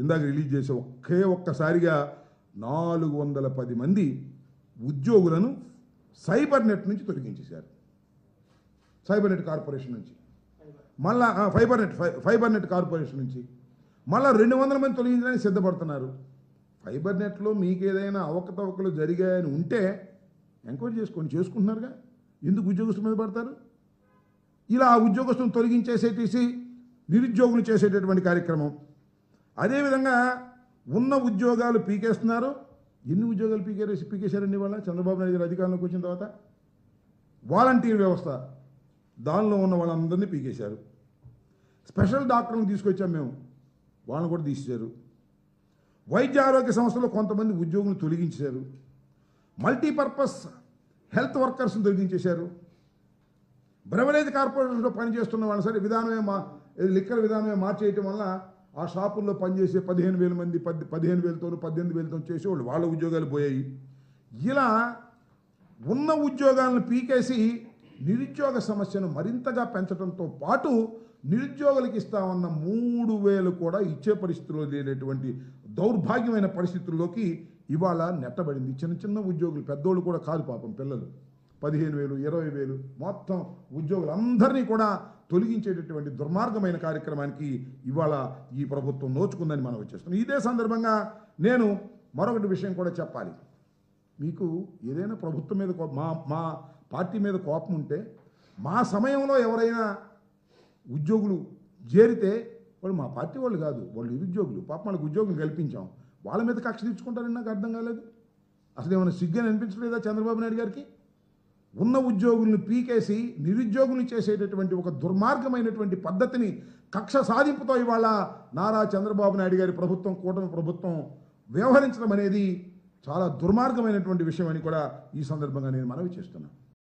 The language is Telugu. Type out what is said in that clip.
ఇందాక రిలీజ్ చేసే ఒక్కసారిగా 410 మంది ఉద్యోగులను సైబర్ నెట్ నుంచి తొలగించేశారు. సైబర్ నెట్ కార్పొరేషన్ నుంచి మళ్ళా ఫైబర్ నెట్ కార్పొరేషన్ నుంచి మళ్ళీ 200 మంది తొలగించడానికి సిద్ధపడుతున్నారు. ఫైబర్ నెట్లో మీకు ఏదైనా అవకతవకలు జరిగాయని ఉంటే ఎంక్వైరీ చేసుకుంటున్నారుగా, ఎందుకు ఉద్యోగస్తుల మీద పడతారు? ఇలా ఆ ఉద్యోగస్తులను తొలగించేసేసి నిరుద్యోగులు చేసేటటువంటి కార్యక్రమం. అదేవిధంగా ఉన్న ఉద్యోగాలు పీకేస్తున్నారు. ఎన్ని ఉద్యోగాలు పీకేశారండి వాళ్ళ చంద్రబాబు నాయుడు గారు అధికారంలోకి వచ్చిన తర్వాత? వాలంటీర్ వ్యవస్థ, దానిలో ఉన్న వాళ్ళందరినీ పీకేశారు. స్పెషల్ డాక్టర్లను తీసుకొచ్చాం మేము, వాళ్ళని కూడా తీసేశారు. వైద్య ఆరోగ్య సంస్థలో కొంతమంది ఉద్యోగులు తొలగించారు. మల్టీపర్పస్ హెల్త్ వర్కర్స్ని తొలగించేశారు. బ్రెవరేజ్ కార్పొరేషన్లో పనిచేస్తున్న వాళ్ళు సరే లిక్కర్ విధానమే మార్చేయటం వల్ల ఆ షాపుల్లో పనిచేసే 15,000 మంది 15,000తోనూ 18,000తో చేసేవాళ్ళు, వాళ్ళ ఉద్యోగాలు పోయాయి. ఇలా ఉన్న ఉద్యోగాలను పీకేసి నిరుద్యోగ సమస్యను మరింతగా పెంచడంతో పాటు నిరుద్యోగులకు ఇస్తామన్న 3,000 కూడా ఇచ్చే పరిస్థితుల్లో లేనటువంటి దౌర్భాగ్యమైన పరిస్థితుల్లోకి ఇవాళ నెట్టబడింది. చిన్న చిన్న ఉద్యోగులు, పెద్దోళ్ళు కూడా కాదు పాపం, పిల్లలు 15,000 20,000 మొత్తం ఉద్యోగులందరినీ కూడా తొలగించేటటువంటి దుర్మార్గమైన కార్యక్రమానికి ఇవాళ ఈ ప్రభుత్వం నోచుకుందని మనం వచ్చేస్తున్నాం. ఇదే సందర్భంగా నేను మరొకటి విషయం కూడా చెప్పాలి. మీకు ఏదైనా ప్రభుత్వం మీద మా పార్టీ మీద కోపం ఉంటే, మా సమయంలో ఎవరైనా ఉద్యోగులు చేరితే వాళ్ళు మా పార్టీ వాళ్ళు కాదు, వాళ్ళు నిరుద్యోగులు, పాపం వాళ్ళకి ఉద్యోగం కల్పించాం, వాళ్ళ మీద కక్ష తీర్చుకుంటారని నాకు అర్థం కాలేదు. అసలు ఏమైనా సిగ్గని అనిపించలేదా చంద్రబాబు నాయుడు గారికి? ఉన్న ఉద్యోగులను పీకేసి నిరుద్యోగులు చేసేటటువంటి ఒక దుర్మార్గమైనటువంటి పద్ధతిని కక్ష సాధింపుతో ఇవాళ నారా చంద్రబాబు నాయుడు గారి ప్రభుత్వం, కూటమి ప్రభుత్వం వ్యవహరించడం అనేది చాలా దుర్మార్గమైనటువంటి విషయం అని కూడా ఈ సందర్భంగా నేను మనవి చేస్తున్నాను.